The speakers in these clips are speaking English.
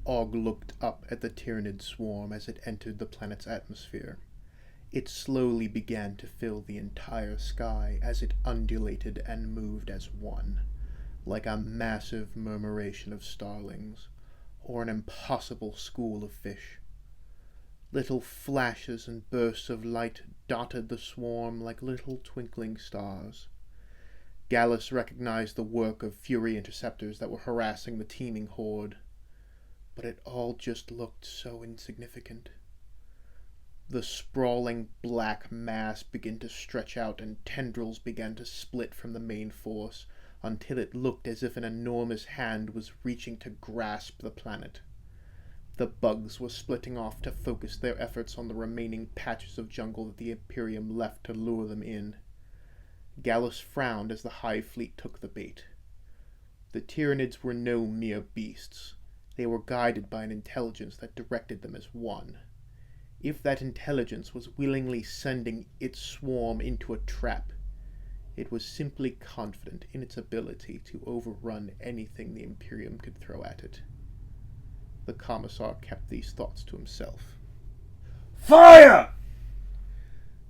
Og looked up at the Tyranid swarm as it entered the planet's atmosphere. It slowly began to fill the entire sky as it undulated and moved as one, like a massive murmuration of starlings, or an impossible school of fish. Little flashes and bursts of light dotted the swarm like little twinkling stars. Gallus recognized the work of Fury interceptors that were harassing the teeming horde, but it all just looked so insignificant. The sprawling black mass began to stretch out and tendrils began to split from the main force until it looked as if an enormous hand was reaching to grasp the planet. The bugs were splitting off to focus their efforts on the remaining patches of jungle that the Imperium left to lure them in. Gallus frowned as the Hive Fleet took the bait. The Tyranids were no mere beasts. They were guided by an intelligence that directed them as one. If that intelligence was willingly sending its swarm into a trap, it was simply confident in its ability to overrun anything the Imperium could throw at it. The Commissar kept these thoughts to himself. Fire!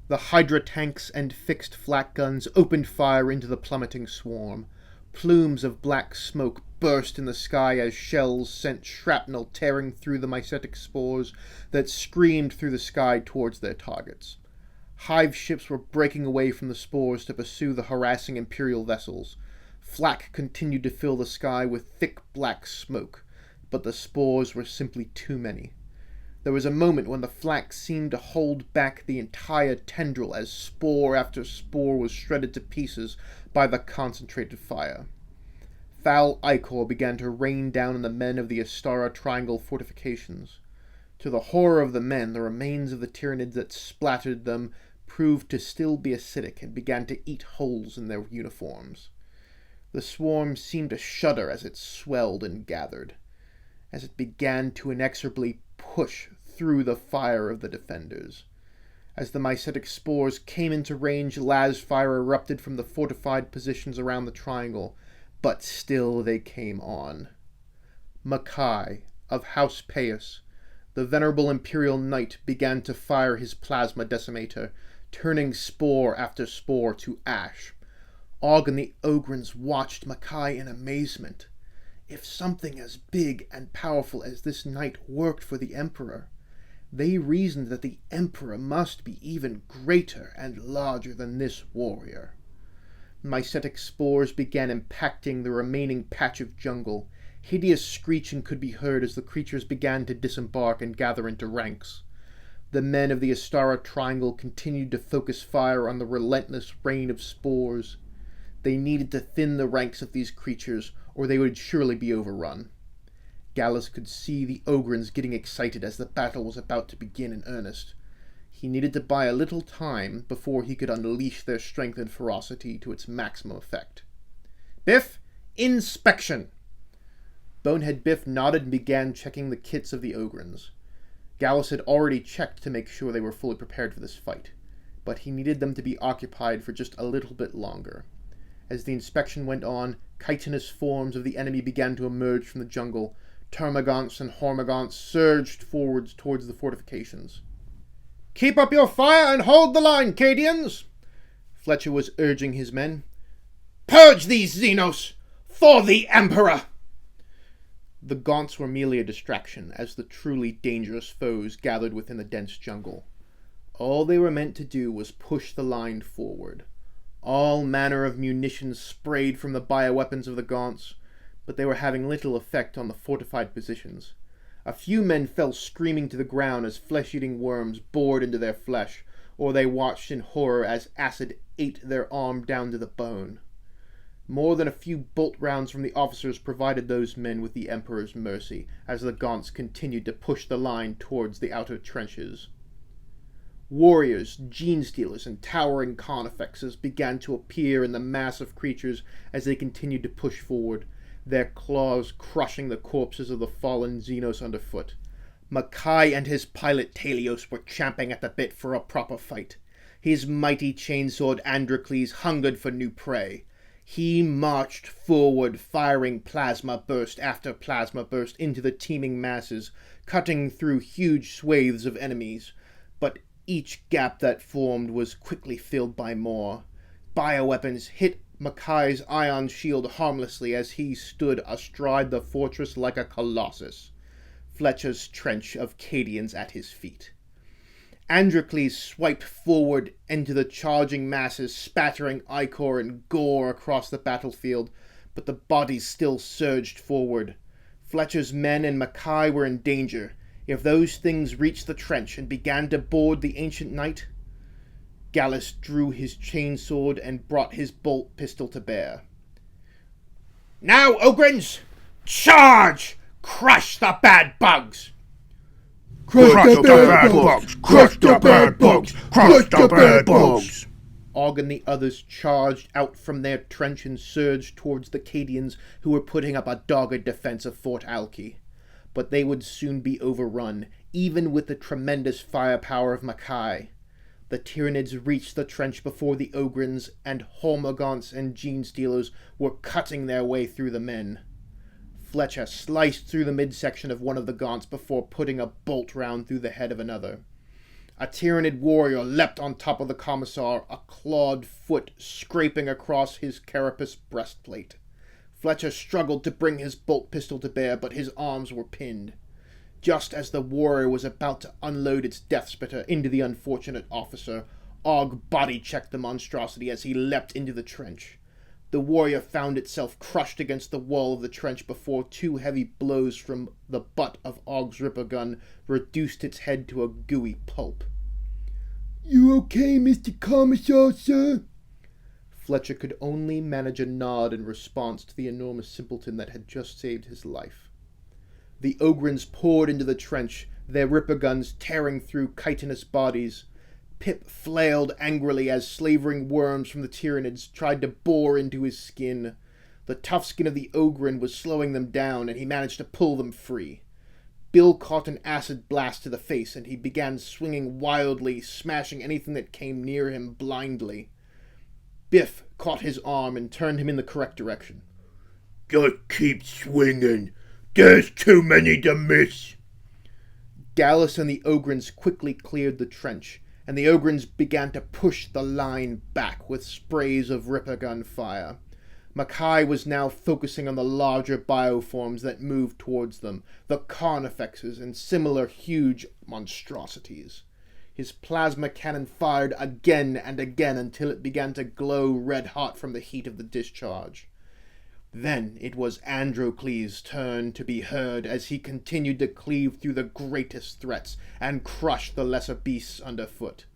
The Hydra tanks and fixed flak guns opened fire into the plummeting swarm. Plumes of black smoke burst in the sky as shells sent shrapnel tearing through the mycetic spores that screamed through the sky towards their targets. Hive ships were breaking away from the spores to pursue the harassing Imperial vessels. Flak continued to fill the sky with thick black smoke, but the spores were simply too many. There was a moment when the flak seemed to hold back the entire tendril as spore after spore was shredded to pieces by the concentrated fire. Foul ichor began to rain down on the men of the Estara Triangle fortifications. To the horror of the men, the remains of the Tyranids that splattered them proved to still be acidic and began to eat holes in their uniforms. The swarm seemed to shudder as it swelled and gathered, as it began to inexorably push through the fire of the defenders. As the mycetic spores came into range, las fire erupted from the fortified positions around the triangle, but still they came on. Mackay, of House Paius, the venerable Imperial Knight, began to fire his plasma decimator, turning spore after spore to ash. Og and the Ogrins watched Mackay in amazement. If something as big and powerful as this knight worked for the Emperor, they reasoned that the Emperor must be even greater and larger than this warrior. Mycetic spores began impacting the remaining patch of jungle. Hideous screeching could be heard as the creatures began to disembark and gather into ranks. The men of the Estara Triangle continued to focus fire on the relentless rain of spores. They needed to thin the ranks of these creatures, or they would surely be overrun. Gallus could see the Ogrins getting excited as the battle was about to begin in earnest. He needed to buy a little time before he could unleash their strength and ferocity to its maximum effect. "Biff, inspection!" Bonehead Biff nodded and began checking the kits of the Ogrins. Gallus had already checked to make sure they were fully prepared for this fight, but he needed them to be occupied for just a little bit longer. As the inspection went on, chitinous forms of the enemy began to emerge from the jungle. Termagants and Hormagaunts surged forwards towards the fortifications. "Keep up your fire and hold the line, Cadians!" Fletcher was urging his men. "Purge these Xenos! For the Emperor!" The Gaunts were merely a distraction as the truly dangerous foes gathered within the dense jungle. All they were meant to do was push the line forward. All manner of munitions sprayed from the bioweapons of the Gaunts, but they were having little effect on the fortified positions. A few men fell screaming to the ground as flesh-eating worms bored into their flesh, or they watched in horror as acid ate their arm down to the bone. More than a few bolt rounds from the officers provided those men with the Emperor's mercy, as the Gaunts continued to push the line towards the outer trenches. Warriors, gene-stealers, and towering carnifexes began to appear in the mass of creatures as they continued to push forward, their claws crushing the corpses of the fallen Xenos underfoot. Mackay and his pilot Talios were champing at the bit for a proper fight. His mighty chainsword Androcles hungered for new prey. He marched forward, firing plasma burst after plasma burst into the teeming masses, cutting through huge swathes of enemies. But each gap that formed was quickly filled by more. Bioweapons hit Mackay's ion shield harmlessly as he stood astride the fortress like a colossus, Fletcher's trench of Cadians at his feet. Androcles swiped forward into the charging masses, spattering ichor and gore across the battlefield, but the bodies still surged forward. Fletcher's men and Mackay were in danger. If those things reached the trench and began to board the ancient knight... Gallus drew his chainsword and brought his bolt pistol to bear. "Now, Ogryns! Charge! Crush the bad bugs!" Crush the bad bugs! Crush the bad bugs! Crush the bad bugs! Og and the others charged out from their trench and surged towards the Cadians who were putting up a dogged defense of Fort Alki. But they would soon be overrun, even with the tremendous firepower of Mackay. The Tyranids reached the trench before the Ogryns, and Hormagaunts and Gene-Stealers were cutting their way through the men. Fletcher sliced through the midsection of one of the Gaunts before putting a bolt round through the head of another. A Tyranid warrior leapt on top of the Commissar, a clawed foot scraping across his carapace breastplate. Fletcher struggled to bring his bolt pistol to bear, but his arms were pinned. Just as the warrior was about to unload its death spitter into the unfortunate officer, Og body-checked the monstrosity as he leapt into the trench. The warrior found itself crushed against the wall of the trench before two heavy blows from the butt of Og's ripper gun reduced its head to a gooey pulp. "You okay, Mr. Commissar, sir?" Fletcher could only manage a nod in response to the enormous simpleton that had just saved his life. The Ogryns poured into the trench, their ripper guns tearing through chitinous bodies. Pip flailed angrily as slavering worms from the Tyranids tried to bore into his skin. The tough skin of the Ogryn was slowing them down, and he managed to pull them free. Bill caught an acid blast to the face, and he began swinging wildly, smashing anything that came near him blindly. Biff caught his arm and turned him in the correct direction. "Just keep swinging. There's too many to miss." Gallus and the Ogryns quickly cleared the trench, and the Ogryns began to push the line back with sprays of ripper gun fire. Mackay was now focusing on the larger bioforms that moved towards them, the carnifexes and similar huge monstrosities. His plasma cannon fired again and again until it began to glow red-hot from the heat of the discharge. Then it was Androcles' turn to be heard as he continued to cleave through the greatest threats and crush the lesser beasts underfoot.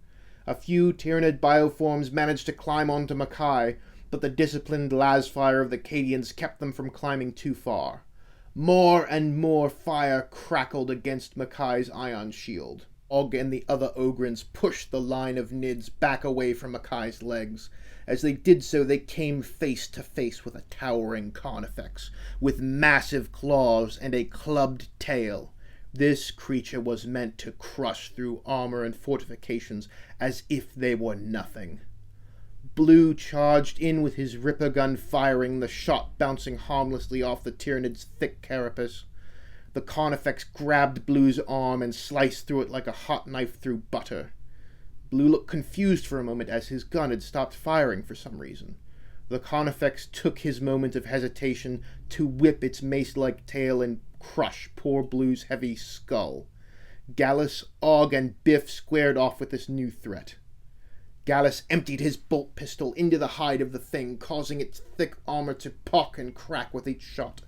A few Tyranid bioforms managed to climb onto Mackay, but the disciplined lasfire of the Cadians kept them from climbing too far. More and more fire crackled against Mackay's ion shield. Og and the other Ogryns pushed the line of Nids back away from Mackay's legs. As they did so, they came face to face with a towering carnifex, with massive claws and a clubbed tail. This creature was meant to crush through armor and fortifications as if they were nothing. Blue charged in with his ripper gun firing, the shot bouncing harmlessly off the Tyranid's thick carapace. The carnifex grabbed Blue's arm and sliced through it like a hot knife through butter. Blue looked confused for a moment as his gun had stopped firing for some reason. The carnifex took his moment of hesitation to whip its mace-like tail and crush poor Blue's heavy skull. Gallus, Og, and Biff squared off with this new threat. Gallus emptied his bolt pistol into the hide of the thing, causing its thick armor to puck and crack with each shot.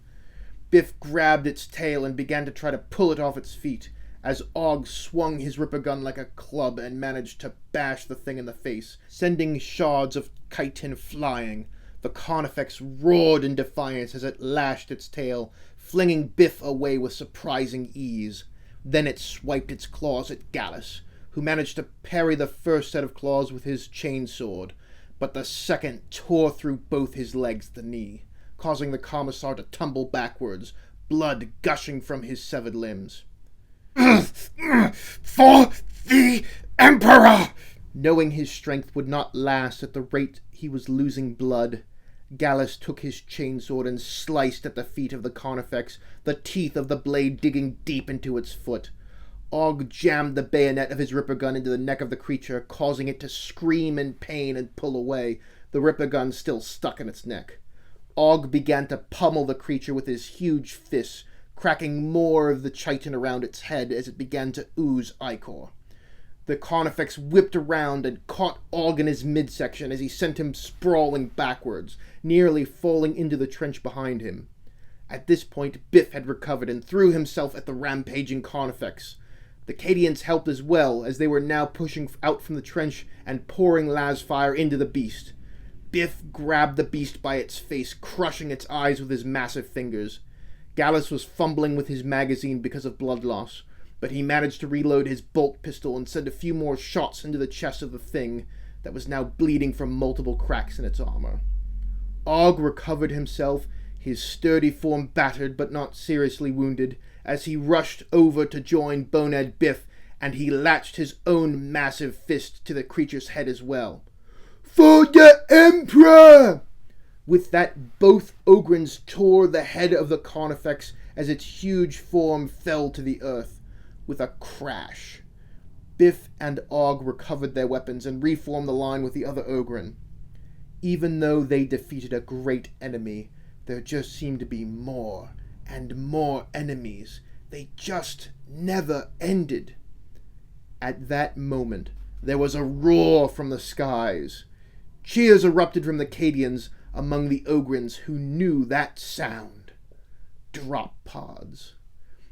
Biff grabbed its tail and began to try to pull it off its feet, as Og swung his ripper gun like a club and managed to bash the thing in the face, sending shards of chitin flying. The carnifex roared in defiance as it lashed its tail, flinging Biff away with surprising ease. Then it swiped its claws at Gallus, who managed to parry the first set of claws with his chainsword, but the second tore through both his legs at the knee, causing the Commissar to tumble backwards, blood gushing from his severed limbs. "For the Emperor!" Knowing his strength would not last at the rate he was losing blood, Gallus took his chainsword and sliced at the feet of the carnifex, the teeth of the blade digging deep into its foot. Og jammed the bayonet of his ripper gun into the neck of the creature, causing it to scream in pain and pull away, the ripper gun still stuck in its neck. Og began to pummel the creature with his huge fists, cracking more of the chitin around its head as it began to ooze ichor. The carnifex whipped around and caught Og in his midsection as he sent him sprawling backwards, nearly falling into the trench behind him. At this point, Biff had recovered and threw himself at the rampaging carnifex. The Cadians helped as well, as they were now pushing out from the trench and pouring las fire into the beast. Biff grabbed the beast by its face, crushing its eyes with his massive fingers. Gallus was fumbling with his magazine because of blood loss, but he managed to reload his bolt pistol and send a few more shots into the chest of the thing that was now bleeding from multiple cracks in its armor. Og recovered himself, his sturdy form battered but not seriously wounded, as he rushed over to join Bonehead Biff, and he latched his own massive fist to the creature's head as well. For the Emperor! With that, both Ogryns tore the head of the carnifex as its huge form fell to the earth. With a crash, Biff and Og recovered their weapons and reformed the line with the other Ogryn. Even though they defeated a great enemy, there just seemed to be more and more enemies. They just never ended. At that moment, there was a roar from the skies. Cheers erupted from the Cadians among the Ogryns who knew that sound. Drop pods.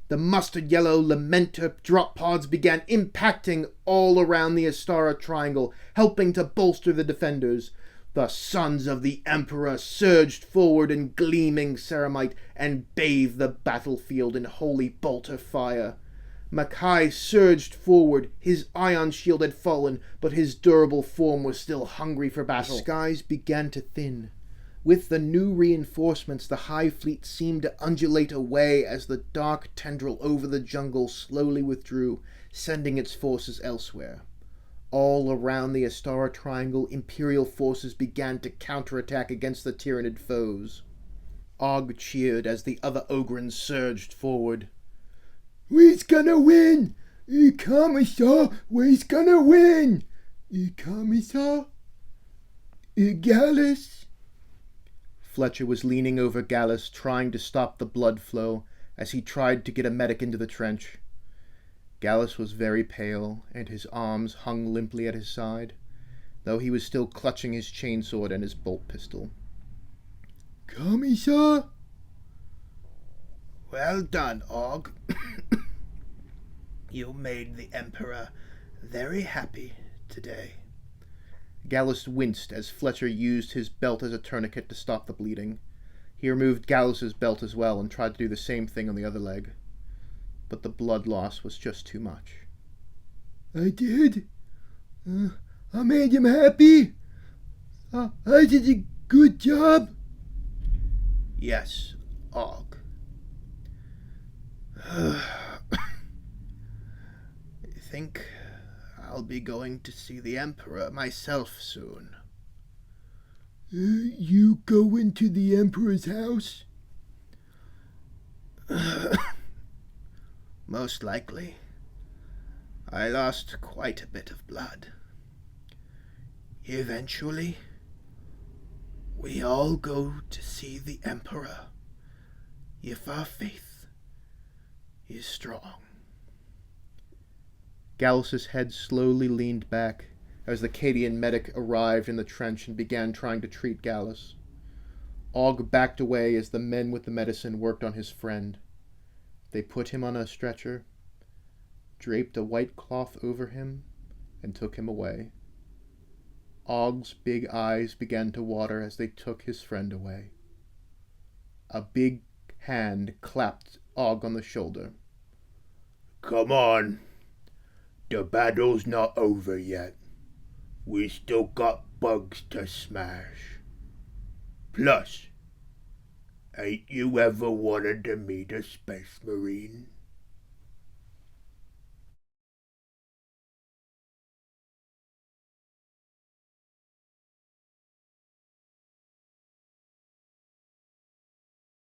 The mustard yellow lamenter drop pods began impacting all around the Estara triangle, helping to bolster the defenders. The sons of the Emperor surged forward in gleaming ceramite and bathed the battlefield in holy bolter fire. Mackay surged forward. His ion shield had fallen, but his durable form was still hungry for battle. The skies began to thin. With the new reinforcements, the High Fleet seemed to undulate away as the dark tendril over the jungle slowly withdrew, sending its forces elsewhere. All around the Estara Triangle, Imperial forces began to counterattack against the Tyranid foes. Og cheered as the other Ogryns surged forward. We's gonna win! Commissar, we's gonna win! Commissar? Gallus? Fletcher was leaning over Gallus, trying to stop the blood flow as he tried to get a medic into the trench. Gallus was very pale, and his arms hung limply at his side, though he was still clutching his chainsword and his bolt pistol. Commissar? Well done, Og. You made the Emperor very happy today. Gallus winced as Fletcher used his belt as a tourniquet to stop the bleeding. He removed Gallus's belt as well and tried to do the same thing on the other leg. But the blood loss was just too much. I did. I made him happy. I did a good job. Yes, Og. I think I'll be going to see the Emperor myself soon. You going to the Emperor's house? Most likely. I lost quite a bit of blood. Eventually, we all go to see the Emperor, if our faith is strong. Gallus's head slowly leaned back as the Cadian medic arrived in the trench and began trying to treat Gallus. Og backed away as the men with the medicine worked on his friend. They put him on a stretcher, draped a white cloth over him, and took him away. Og's big eyes began to water as they took his friend away. A big hand clapped Og on the shoulder. Come on. The battle's not over yet. We still got bugs to smash. Plus, ain't you ever wanted to meet a space marine?